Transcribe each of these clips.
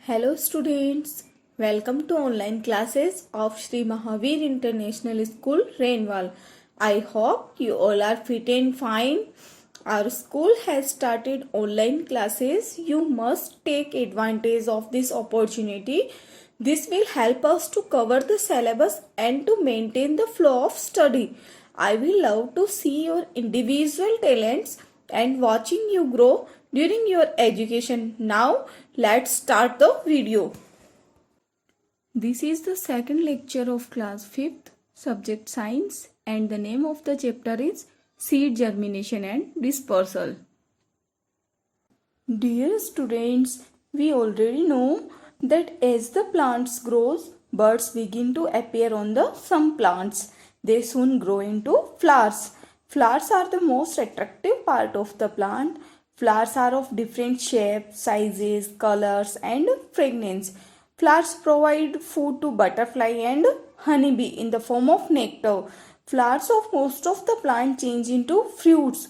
Hello students, welcome to online classes of Sri Mahavir International School, Rainwal. I hope you all are fit and fine. Our school has started online classes. You must take advantage of this opportunity. This will help us to cover the syllabus and to maintain the flow of study. I will love to see your individual talents and watching you grow during your education. Now let's start the video. This is the second lecture of class 5th, subject science, and the name of the chapter is seed germination and dispersal. Dear students, we already know that as the plants grows, birds begin to appear on the some plants. They soon grow into flowers. Flowers are the most attractive part of the plant. Flowers are of different shapes, sizes, colors and fragrance. Flowers provide food to butterfly and honeybee in the form of nectar. Flowers of most of the plant change into fruits.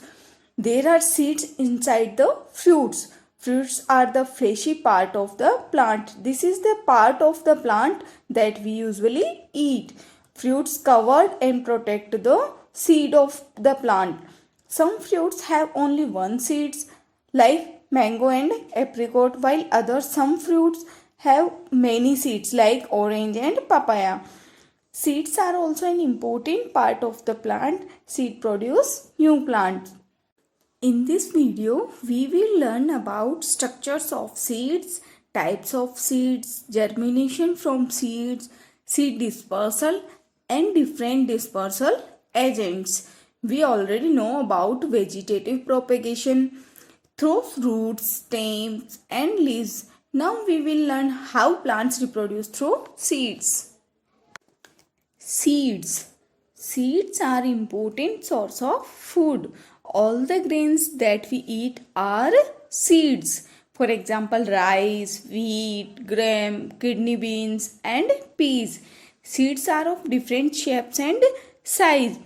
There are seeds inside the fruits. Fruits are the fleshy part of the plant. This is the part of the plant that we usually eat. Fruits cover and protect the seed of the plant. Some fruits have only one seeds like mango and apricot, while some fruits have many seeds like orange and papaya. Seeds are also an important part of the plant. Seed produce new plants. In this video, we will learn about structures of seeds, types of seeds, germination from seeds, seed dispersal and different dispersal agents. We already know about vegetative propagation through roots, stems and leaves. Now we will learn how plants reproduce through seeds. Seeds. Seeds are important source of food. All the grains that we eat are seeds. For example, rice, wheat, gram, kidney beans and peas. Seeds are of different shapes and size.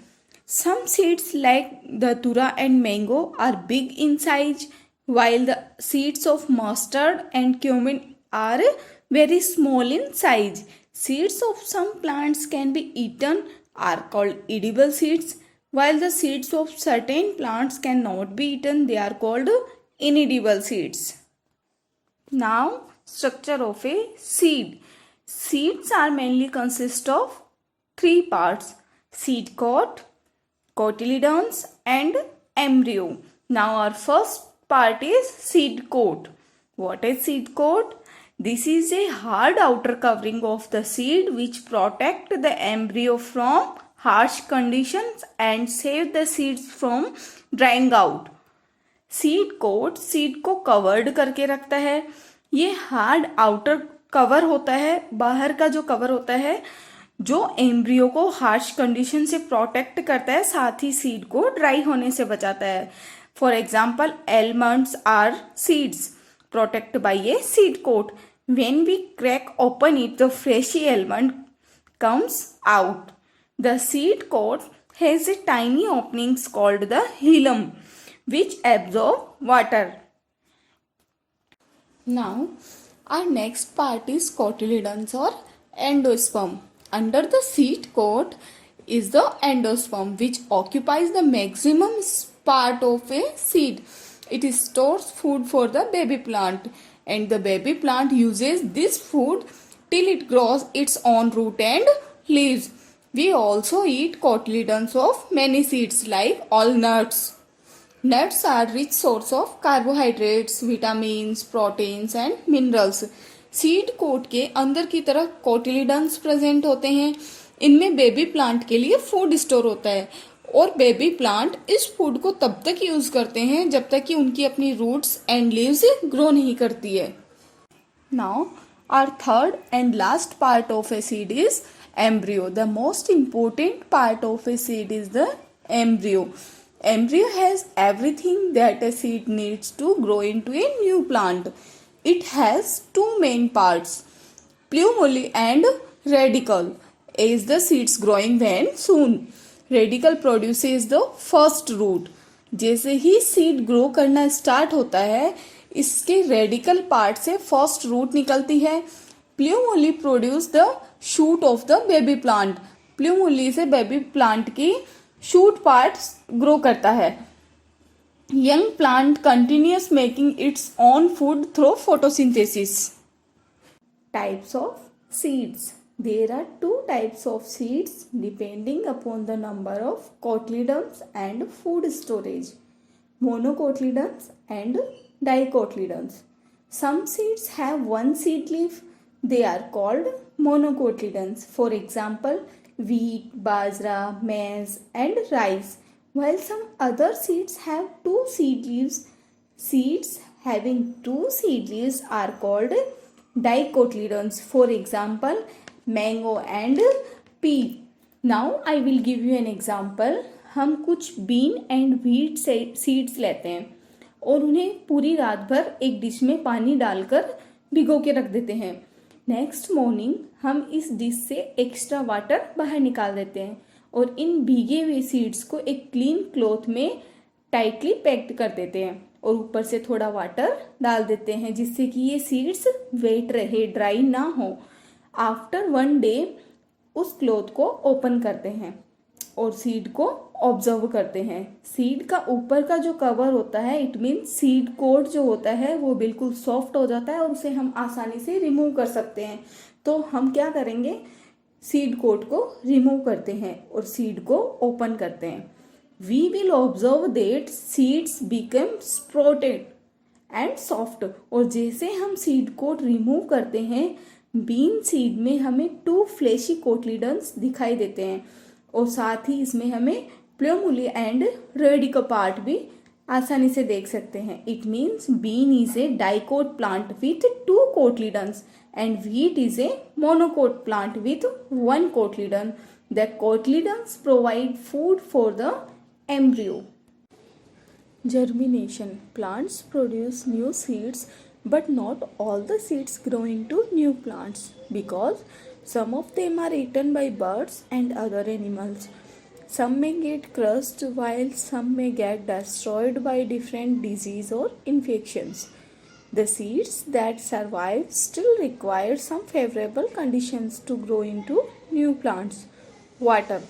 Some seeds like datura and mango are big in size, while the seeds of mustard and cumin are very small in size. Seeds of some plants can be eaten are called edible seeds, while the seeds of certain plants cannot be eaten. They are called inedible seeds. Now, structure of a seed. Seeds are mainly consist of three parts: seed coat, cotyledons and embryo. Now our first part is seed coat. What is seed coat? This is a hard outer covering of the seed which protect the embryo from harsh conditions and save the seeds from drying out. Seed coat seed को covered करके रखता है. ये hard outer cover होता है, बाहर का जो कवर होता है जो एम्ब्रियो को हार्श कंडीशन से प्रोटेक्ट करता है, साथ ही सीड को ड्राई होने से बचाता है. For example, almonds are seeds protect by a seed coat. When we crack open it, the fleshy almond comes out. The seed coat has a tiny openings called the hilum, which absorb water. Now, our next part is cotyledons or endosperm. Under the seed coat is the endosperm, which occupies the maximum part of a seed. It stores food for the baby plant, and the baby plant uses this food till it grows its own root and leaves. We also eat cotyledons of many seeds like all nuts. Nuts are rich source of carbohydrates, vitamins, proteins and minerals. Seed coat के अंदर की तरफ cotyledons present होते हैं. इनमें baby plant के लिए food store होता है और बेबी प्लांट इस फूड को तब तक यूज करते हैं जब तक कि उनकी अपनी रूट्स एंड लीव्स ग्रो नहीं करती है. Now our third and last part of a seed is embryo. The most important part of a seed is the embryo. Embryo has everything that a seed needs to grow into a new plant. It has two main parts, plumule and radicle. As the seeds growing when soon, radicle produces the first root. जैसे ही seed grow करना start होता है, इसके radical part से first root निकलती है। Plumule produce the shoot of the baby plant. Plumule से baby plant की शूट पार्ट ग्रो करता है। Young plant continues making its own food through photosynthesis. Types of seeds. There are two types of seeds depending upon the number of cotyledons and food storage. Monocotyledons and dicotyledons. Some seeds have one seed leaf. They are called monocotyledons. For example, wheat, bajra, maize and rice. While some other seeds have two seed leaves. Seeds having two seed leaves are called dicotyledons. For example, mango and pea. Now I will give you an example. हम कुछ been and wheat seeds लेते हैं और उन्हें पूरी रात भर एक डिश में पानी डालकर भिगो के रख देते हैं। नेक्स्ट मॉर्निंग हम इस डिश से एक्स्ट्रा वाटर बाहर निकाल देते हैं और इन भीगे हुए सीड्स को एक क्लीन क्लॉथ में टाइटली पैक्ड कर देते हैं और ऊपर से थोड़ा वाटर डाल देते हैं जिससे कि ये सीड्स वेट रहे, ड्राई ना हो। आफ्टर 1 डे उस क्लॉथ को ओपन करते हैं और सीड को ऑब्जर्व करते हैं। सीड का ऊपर का जो कवर होता है, इट मीन्स सीड कोट जो होता है वो बिल्कुल सॉफ्ट हो जाता है और उसे हम आसानी से रिमूव कर सकते हैं। तो हम क्या करेंगे, सीड कोट को रिमूव करते हैं और सीड को ओपन करते हैं। We will observe that seeds become sprouted and soft. और जैसे हम सीड कोट रिमूव करते हैं, बीन सीड में हमें 2 फ्लैशी कोटलीडन्स दिखाई देते हैं और साथ ही इसमें हमें प्लूमोली एंड रेडिकोपार्ट भी आसानी से देख सकते हैं। It means bean is a dicot plant with 2 cotyledons and wheat is a monocot plant with 1 cotyledon. The cotyledons provide food for the embryo. Germination. Plants produce new seeds, but not all the seeds grow into new plants because some of them are eaten by birds and other animals. Some may get crushed while some may get destroyed by different disease or infections. The seeds that survive still require some favorable conditions to grow into new plants. Water.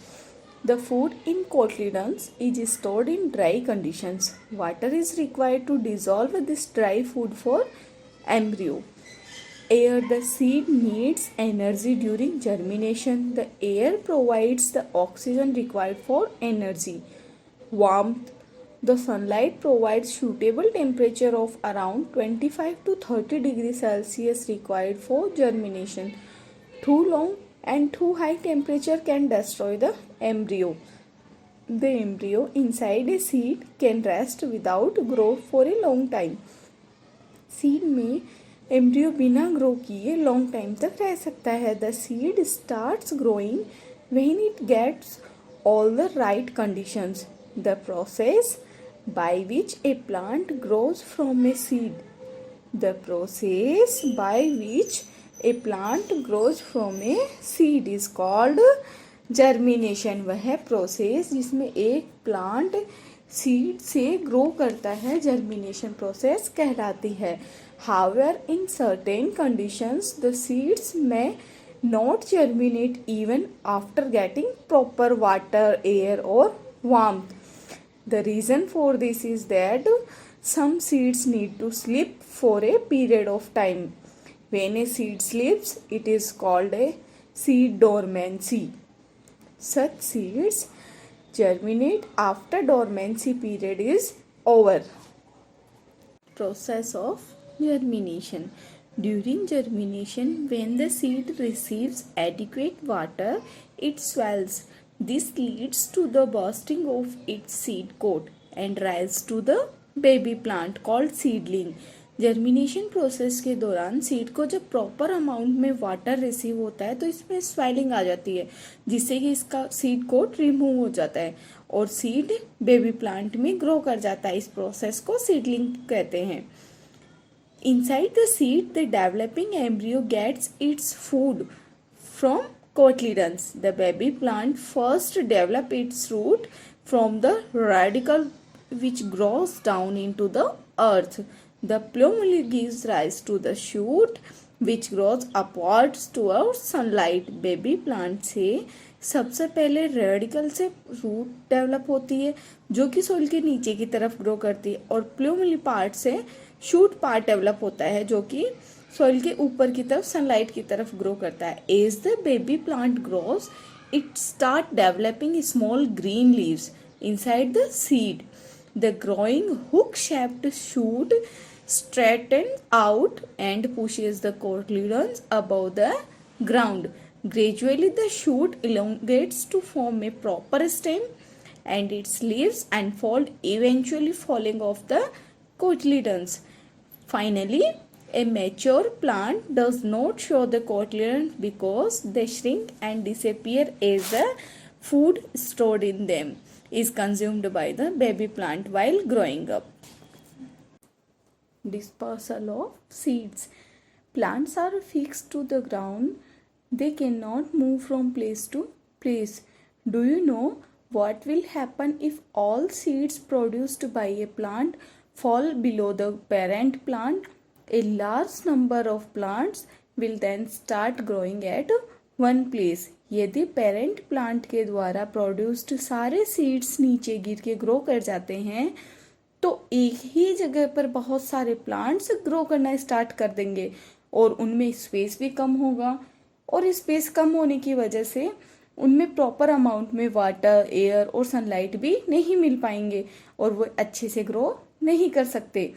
The food in cotyledons is stored in dry conditions. Water is required to dissolve this dry food for embryo. Air. The seed needs energy during germination. The air provides the oxygen required for energy. Warmth. The sunlight provides suitable temperature of around 25 to 30 degrees Celsius required for germination. Too long and too high temperature can destroy the embryo. The embryo inside a seed can rest without growth for a long time. Seed में embryo बिना grow किए long time तक रह सकता है. The seed starts growing when it gets all the right conditions. The process by which a plant grows from a seed. The process by which a plant grows from a seed is called germination. वह process जिसमें एक plant seed से grow करता है germination process कहलाती है. However, in certain conditions, the seeds may not germinate even after getting proper water, air or warmth. The reason for this is that some seeds need to sleep for a period of time. When a seed sleeps, it is called a seed dormancy. Such seeds germinate after dormancy period is over. Process of germination. During germination, when the seed receives adequate water, it swells. This leads to the bursting of its seed coat and rise to the baby plant called seedling. Germination process के दौरान seed को जब proper amount में water receive होता है तो इसमें swelling आ जाती है जिससे कि इसका सीड कोट रिमूव हो जाता है और सीड बेबी प्लांट में ग्रो कर जाता है. इस प्रोसेस को सीडलिंग कहते हैं. Inside the seed, the developing embryo gets its food from cotyledons. The baby plant first develops its root from the radicle which grows down into the earth. The plumule gives rise to the shoot which grows upwards towards sunlight. Baby plant से सबसे पहले radical से root develop होती है जो कि soil के नीचे की तरफ ग्रो करती है, और प्लूमली पार्ट से शूट पार्ट डेवलप होता है जो कि सोइल के ऊपर की तरफ सनलाइट की तरफ ग्रो करता है. As the baby plant grows it start developing small green leaves inside the seed. The growing hook-shaped shoot straightens out and pushes the cotyledons above the ground. Gradually, the shoot elongates to form a proper stem, and its leaves unfold, eventually falling off the cotyledons. Finally, a mature plant does not show the cotyledons because they shrink and disappear as the food stored in them is consumed by the baby plant while growing up. Dispersal of seeds. Plants are fixed to the ground. They cannot move from place to place. Do you know what will happen if all seeds produced by a plant fall below the parent plant? A large number of plants will then start growing at one place. यदि parent plant के द्वारा produced सारे seeds नीचे गिर के grow कर जाते हैं तो एक ही जगह पर बहुत सारे प्लांट्स ग्रो करना स्टार्ट कर देंगे, और उनमें स्पेस भी कम होगा, और स्पेस कम होने की वजह से उनमें प्रॉपर अमाउंट में वाटर, एयर और सनलाइट भी नहीं मिल पाएंगे और वो अच्छे से ग्रो नहीं कर सकते.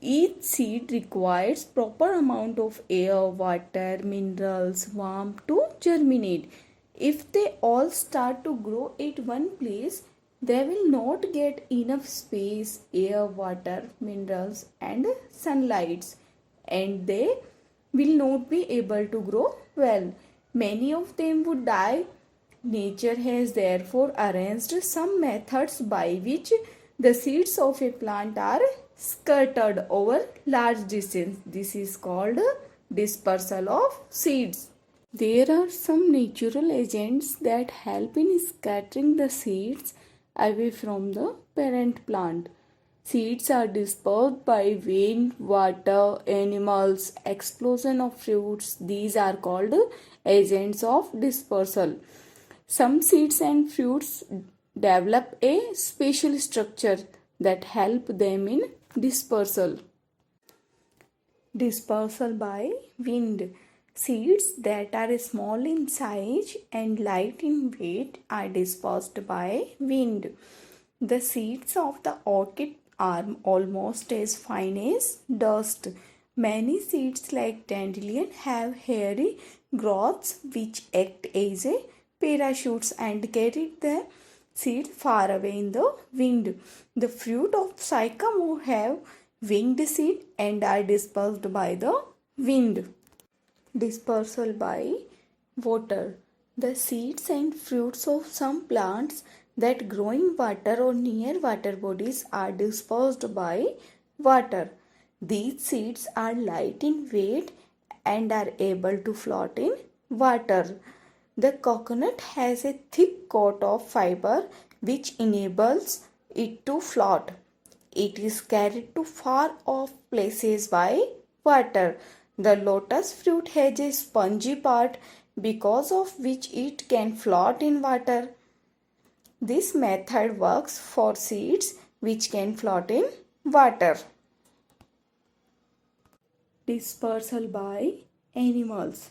Each seed requires proper amount of air, water, minerals, warmth to germinate. If they all start to grow at one place, they will not get enough space, air, water, minerals and sunlight, and they will not be able to grow well. Many of them would die. Nature has therefore arranged some methods by which the seeds of a plant are scattered over large distance. This is called dispersal of seeds. There are some natural agents that help in scattering the seeds away from the parent plant. Seeds are dispersed by wind, water, animals, explosion of fruits. These are called agents of dispersal. Some seeds and fruits develop a special structure that help them in dispersal. Dispersal by wind. Seeds that are small in size and light in weight are dispersed by wind. The seeds of the orchid are almost as fine as dust. Many seeds like dandelion have hairy growths which act as a parachutes and carry the seed far away in the wind. The fruit of sycamore have winged seed and are dispersed by the wind. Dispersal by water. The seeds and fruits of some plants that grow in water or near water bodies are dispersed by water. These seeds are light in weight and are able to float in water. The coconut has a thick coat of fiber which enables it to float. It is carried to far off places by water. The lotus fruit has a spongy part because of which it can float in water. This method works for seeds which can float in water. Dispersal by animals.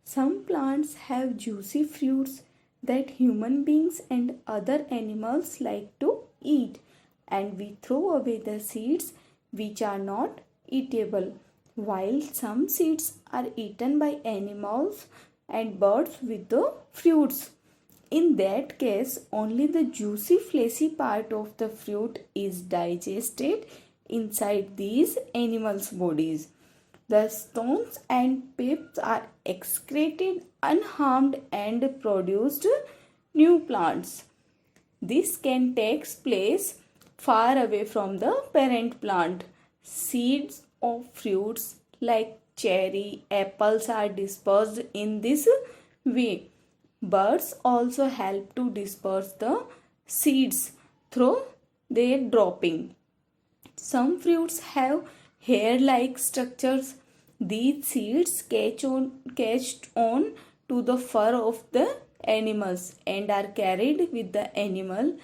Some plants have juicy fruits that human beings and other animals like to eat, and we throw away the seeds which are not eatable, while some seeds are eaten by animals and birds with the fruits. In that case, only the juicy fleshy part of the fruit is digested inside these animals' bodies. The stones and pips are excreted unharmed and produced new plants. This can take place far away from the parent plant. Seeds of fruits like cherry, apples are dispersed in this way. Birds also help to disperse the seeds through their dropping. Some fruits have hair-like structures. These seeds catch on to the fur of the animals and are carried with the animal.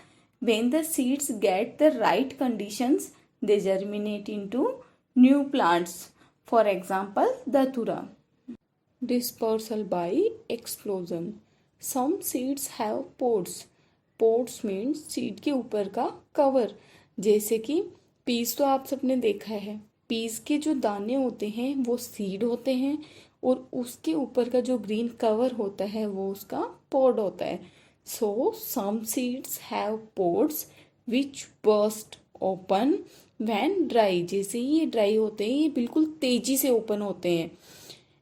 When the seeds get the right conditions, they germinate into new plants. For example, datura. Dispersal by explosion. Some seeds have pods. Pods means seed के ऊपर का cover. जैसे कि piece तो आप सबने देखा है, पीस के जो दाने होते हैं वो सीड होते हैं और उसके ऊपर का जो ग्रीन कवर होता है वो उसका पोड होता है. So some seeds have pods which burst open when dry. जैसे ये ड्राई होते हैं, ये बिल्कुल तेजी से ओपन होते हैं,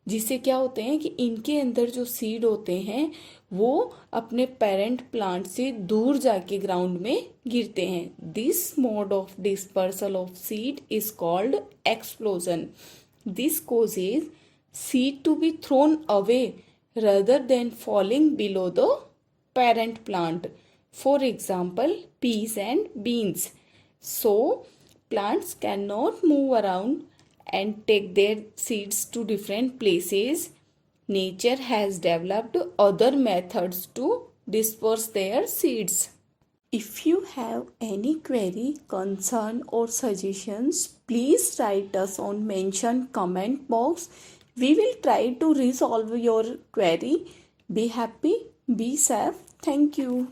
जिससे क्या होते हैं कि इनके अंदर जो सीड होते हैं वो अपने पेरेंट प्लांट से दूर जाके ग्राउंड में गिरते हैं. This mode of dispersal of seed is called explosion. This causes seed to be thrown away rather than falling below the parent plant. For example, peas and beans. So, plants cannot move around and take their seeds to different places. Nature has developed other methods to disperse their seeds. If you have any query, concern or suggestions, please write us on mentioned comment box. We will try to resolve your query. Be happy, be safe. Thank you.